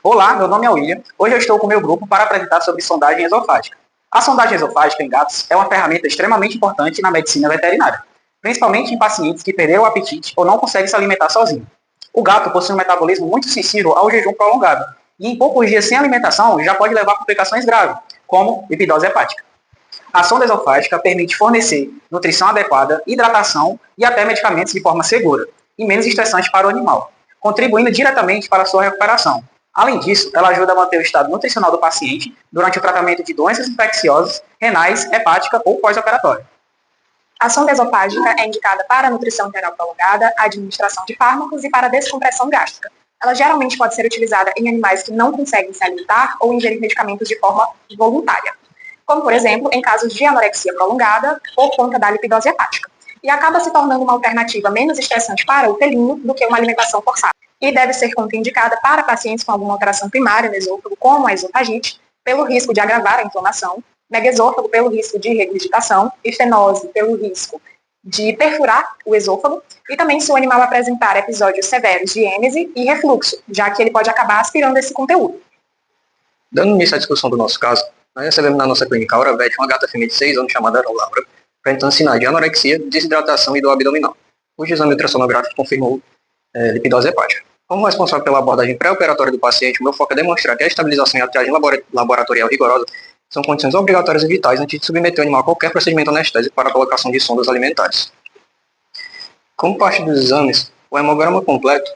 Olá, meu nome é William. Hoje eu estou com o meu grupo para apresentar sobre sondagem esofágica. A sondagem esofágica em gatos é uma ferramenta extremamente importante na medicina veterinária, principalmente em pacientes que perderam o apetite ou não conseguem se alimentar sozinho. O gato possui um metabolismo muito sensível ao jejum prolongado, e em poucos dias sem alimentação já pode levar a complicações graves, como lipidose hepática. A sonda esofágica permite fornecer nutrição adequada, hidratação e até medicamentos de forma segura e menos estressante para o animal, contribuindo diretamente para a sua recuperação. Além disso, ela ajuda a manter o estado nutricional do paciente durante o tratamento de doenças infecciosas, renais, hepática ou pós-operatório. A sonda esofágica é indicada para a nutrição geral prolongada, a administração de fármacos e para a descompressão gástrica. Ela geralmente pode ser utilizada em animais que não conseguem se alimentar ou ingerir medicamentos de forma voluntária, como, por exemplo, em casos de anorexia prolongada por conta da lipidose hepática, e acaba se tornando uma alternativa menos estressante para o felino do que uma alimentação forçada. E deve ser contraindicada para pacientes com alguma alteração primária no esôfago, como a esofagite, pelo risco de agravar a inflamação, megaesôfago pelo risco de regurgitação, estenose pelo risco de perfurar o esôfago, e também se o animal apresentar episódios severos de êmese e refluxo, já que ele pode acabar aspirando esse conteúdo. Dando início à discussão do nosso caso, nós recebemos na nossa clínica Auravet uma gata fêmea de 6 anos chamada Laura, apresentando sinais de anorexia, desidratação e dor abdominal. O exame ultrassonográfico confirmou lipidose hepática. Como responsável pela abordagem pré-operatória do paciente, o meu foco é demonstrar que a estabilização e a triagem laboratorial rigorosa são condições obrigatórias e vitais antes de submeter o animal a qualquer procedimento anestésico para a colocação de sondas alimentares. Como parte dos exames, o hemograma completo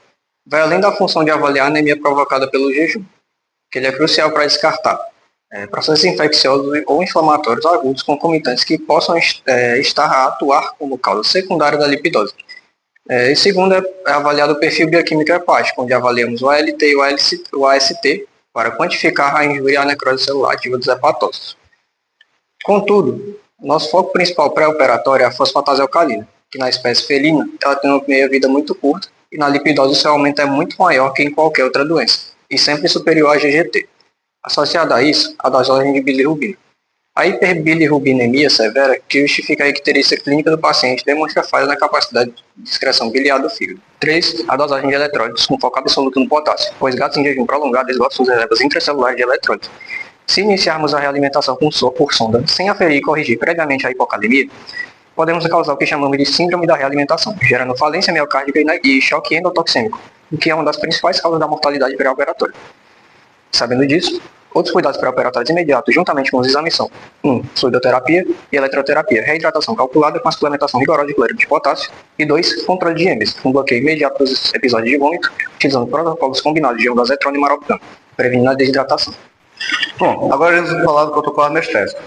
vai além da função de avaliar a anemia provocada pelo jejum, que ele é crucial para descartar processos infecciosos ou inflamatórios agudos concomitantes que possam estar a atuar como causa secundária da lipidose. E segundo, é avaliado o perfil bioquímico hepático, onde avaliamos o ALT e o AST para quantificar a injúria e a necrose celular ativa dos hepatócitos. Contudo, nosso foco principal pré-operatório é a fosfatase alcalina, que na espécie felina ela tem uma meia-vida muito curta e na lipidose o seu aumento é muito maior que em qualquer outra doença, e sempre superior a GGT. Associada a isso, a dosagem de bilirrubina. A hiperbilirrubinemia severa, que justifica a icterícia clínica do paciente, demonstra falha na capacidade de excreção biliar do fígado. 3. A dosagem de eletrólitos, com foco absoluto no potássio, pois gatos em jejum prolongado esgotam suas reservas intracelulares de eletrólitos. Se iniciarmos a realimentação com soro por sonda, sem aferir e corrigir previamente a hipocalemia, podemos causar o que chamamos de síndrome da realimentação, gerando falência miocárdica e choque endotoxêmico, o que é uma das principais causas da mortalidade pré-operatória. Sabendo disso, outros cuidados pré-operatórios imediatos, juntamente com os exames, são 1. Fluidoterapia e eletroterapia, reidratação calculada com a suplementação rigorosa de cloreto de potássio, e 2. Controle de êmesis, com bloqueio imediato dos episódios de vômito, utilizando protocolos combinados de ondansetron e maroxan, prevenindo a desidratação. Bom, agora vamos falar do protocolo anestésico.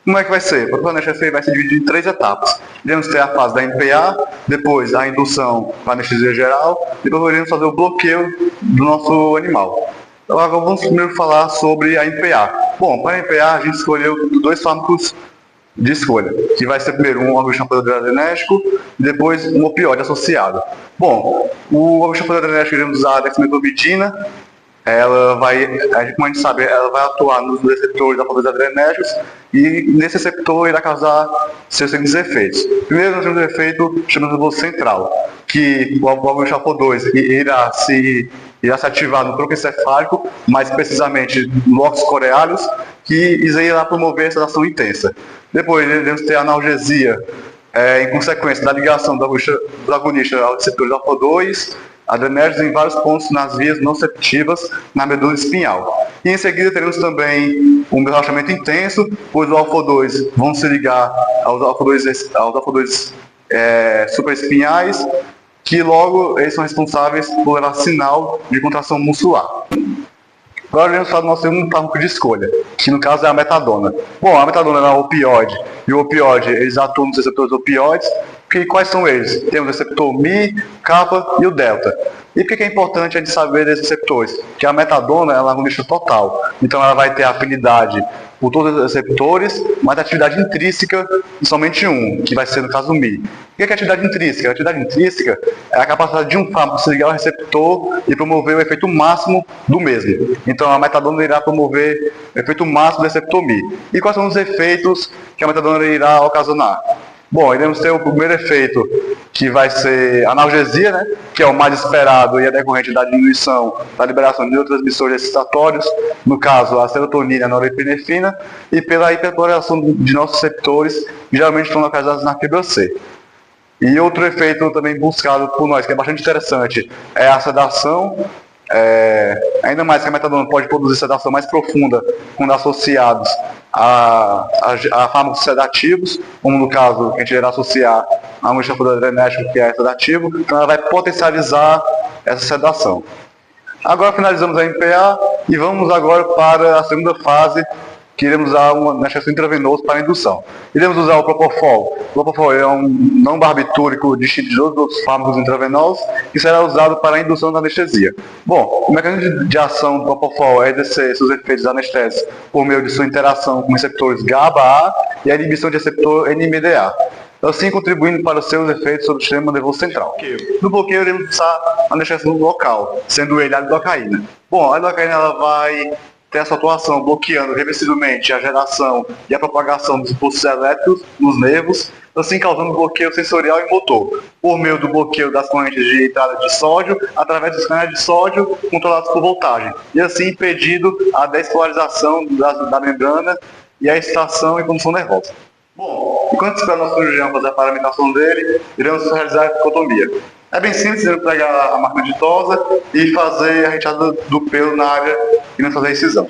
Como é que vai ser? O protocolo anestésico vai ser dividido em 3 etapas. Iremos ter a fase da NPA, depois a indução para anestesia geral, e depois iremos fazer o bloqueio do nosso animal. Então, agora vamos primeiro falar sobre a NPA. Bom, para a NPA a gente escolheu 2 fármacos de escolha, que vai ser primeiro um anticoagulador adrenérgico e depois um opioide associado. Bom, o anticoagulador adrenérgico iremos usar a dexmedetomidina. Ela vai, como a gente sabe, ela vai atuar nos receptores alfa-2 adrenérgicos e nesse receptor irá causar seus seguintes efeitos. Primeiro, nós temos o efeito chamado do central, que o alfa-2 irá se ativar no tronco encefálico, mais precisamente no lóbulos coreáneos, que irá promover essa ação intensa. Depois, iremos ter a analgesia, em consequência da ligação do agonista aos receptores alfa-2, adrenérgicos em vários pontos nas vias nociceptivas na medula espinhal. E em seguida teremos também um relaxamento intenso, pois os alfa-2 vão se ligar aos alfa-2 supraespinhais, que logo eles são responsáveis por levar sinal de contração muscular. Agora iremos falar do nosso segundo fármaco de escolha, que no caso é a metadona. Bom, a metadona é um opioide, e o opioide, eles atuam nos receptores opioides, que quais são eles? Temos o receptor Mi, Kappa e o Delta. E por que é importante a gente saber desses receptores? Que a metadona ela é uma agonista total, então ela vai ter afinidade por todos os receptores, mas atividade intrínseca em somente um, que vai ser no caso o Mi. O que é atividade intrínseca? A atividade intrínseca é a capacidade de um fármaco se ligar ao receptor e promover o efeito máximo do mesmo. Então a metadona irá promover o efeito máximo do receptor Mi. E quais são os efeitos que a metadona irá ocasionar? Bom, iremos ter o primeiro efeito, que vai ser analgesia, né? Que é o mais esperado e é decorrente da diminuição da liberação de neurotransmissores excitatórios, no caso a serotonina e a norepinefrina, e pela hiperpolarização de nossos receptores, que geralmente estão localizados na fibra C. E outro efeito também buscado por nós, que é bastante interessante, é a sedação. Ainda mais que a metadona pode produzir sedação mais profunda quando associados a fármacos sedativos, como no caso que a gente irá associar a um esteroide adrenérgico que é sedativo, então ela vai potencializar essa sedação. Agora finalizamos a MPA e vamos agora para a segunda fase, que iremos usar um anestesia intravenoso para a indução. Iremos usar o Propofol. O Propofol é um não barbitúrico distinto de todos os outros fármacos intravenosos que será usado para a indução da anestesia. Bom, o mecanismo de ação do Propofol é exercer seus efeitos anestésicos por meio de sua interação com receptores GABA-A e a inibição de receptor NMDA, assim contribuindo para os seus efeitos sobre o sistema nervoso central. No bloqueio, iremos usar anestesia local, sendo ele a lidocaína. Bom, a lidocaína ela vai ter essa atuação bloqueando reversivelmente a geração e a propagação dos impulsos elétricos nos nervos, assim causando bloqueio sensorial e motor, por meio do bloqueio das correntes de entrada de sódio, através dos canais de sódio controlados por voltagem, e assim impedindo a despolarização da membrana e a excitação e condução nervosa. Bom, enquanto espera o nosso cirurgião fazer a paramentação dele, iremos realizar a epicotomia. É bem simples, iremos pegar a máquina ditosa e fazer a retirada do pelo na área e não fazer a incisão.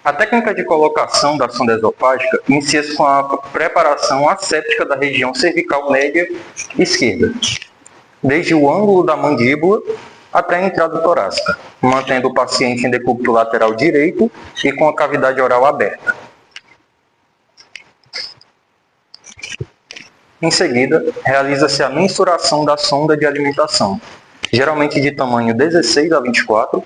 A técnica de colocação da sonda esofágica inicia-se com a preparação asséptica da região cervical média esquerda, desde o ângulo da mandíbula até a entrada torácica, mantendo o paciente em decúbito lateral direito e com a cavidade oral aberta. Em seguida, realiza-se a mensuração da sonda de alimentação, geralmente de tamanho 16 a 24,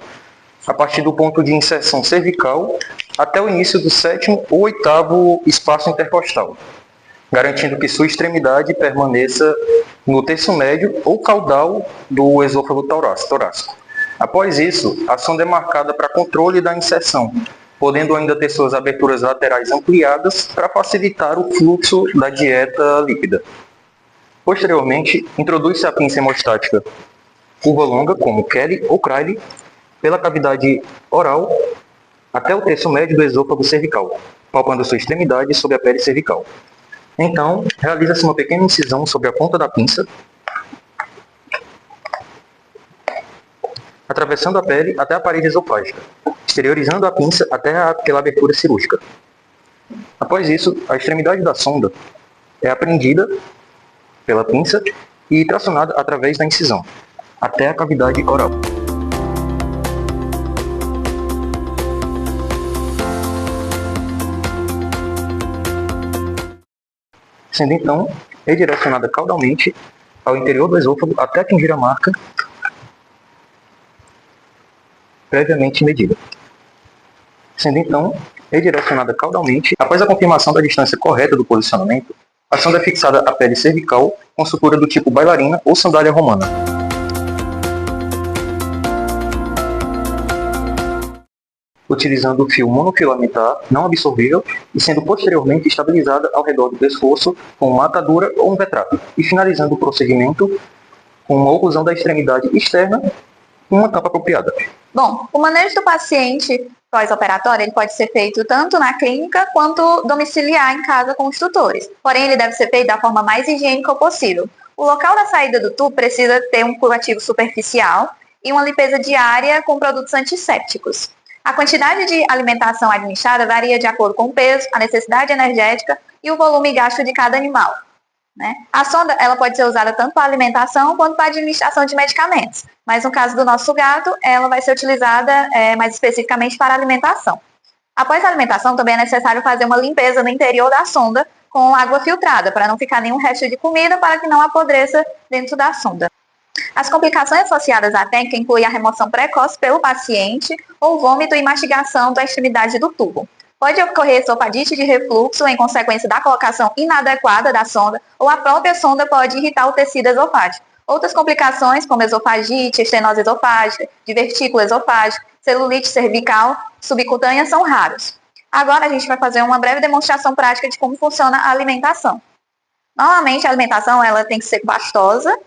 a partir do ponto de inserção cervical até o início do 7º ou 8º espaço intercostal, garantindo que sua extremidade permaneça no terço médio ou caudal do esôfago torácico. Após isso, a sonda é marcada para controle da inserção, podendo ainda ter suas aberturas laterais ampliadas para facilitar o fluxo da dieta líquida. Posteriormente, introduz-se a pinça hemostática curva longa, como Kelly ou Criley, pela cavidade oral até o terço médio do esôfago cervical, palpando sua extremidade sob a pele cervical. Então, realiza-se uma pequena incisão sobre a ponta da pinça, atravessando a pele até a parede esofágica, exteriorizando a pinça até aquela abertura cirúrgica. Após isso, a extremidade da sonda é apreendida pela pinça e tracionada através da incisão, até a cavidade oral. Sendo então redirecionada caudalmente ao interior do esôfago até atingir a marca previamente medida. Sendo então redirecionada caudalmente, após a confirmação da distância correta do posicionamento, a sonda é fixada à pele cervical com sutura do tipo bailarina ou sandália romana. Utilizando o fio monofilamentar não absorvível e sendo posteriormente estabilizada ao redor do pescoço com uma atadura ou um vetrato, e finalizando o procedimento com uma oclusão da extremidade externa com uma tampa apropriada. Bom, o manejo do paciente pós-operatório ele pode ser feito tanto na clínica quanto domiciliar em casa com os tutores. Porém, ele deve ser feito da forma mais higiênica possível. O local da saída do tubo precisa ter um curativo superficial e uma limpeza diária com produtos antissépticos. A quantidade de alimentação administrada varia de acordo com o peso, a necessidade energética e o volume gasto de cada animal, né? A sonda ela pode ser usada tanto para alimentação quanto para administração de medicamentos, mas no caso do nosso gato, ela vai ser utilizada mais especificamente para alimentação. Após a alimentação, também é necessário fazer uma limpeza no interior da sonda com água filtrada, para não ficar nenhum resto de comida, para que não apodreça dentro da sonda. As complicações associadas à técnica incluem a remoção precoce pelo paciente ou vômito e mastigação da extremidade do tubo. Pode ocorrer esofagite de refluxo em consequência da colocação inadequada da sonda, ou a própria sonda pode irritar o tecido esofágico. Outras complicações, como esofagite, estenose esofágica, divertícula esofágica, celulite cervical, subcutânea, são raros. Agora a gente vai fazer uma breve demonstração prática de como funciona a alimentação. Normalmente a alimentação ela tem que ser pastosa.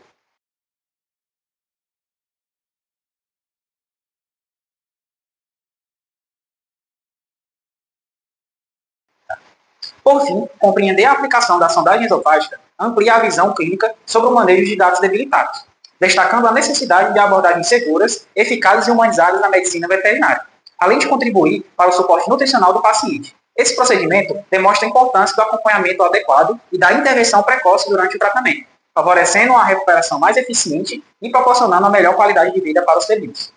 Por fim, compreender a aplicação da sondagem esofágica amplia a visão clínica sobre o manejo de dados debilitados, destacando a necessidade de abordagens seguras, eficazes e humanizadas na medicina veterinária, além de contribuir para o suporte nutricional do paciente. Esse procedimento demonstra a importância do acompanhamento adequado e da intervenção precoce durante o tratamento, favorecendo uma recuperação mais eficiente e proporcionando a melhor qualidade de vida para os felinos.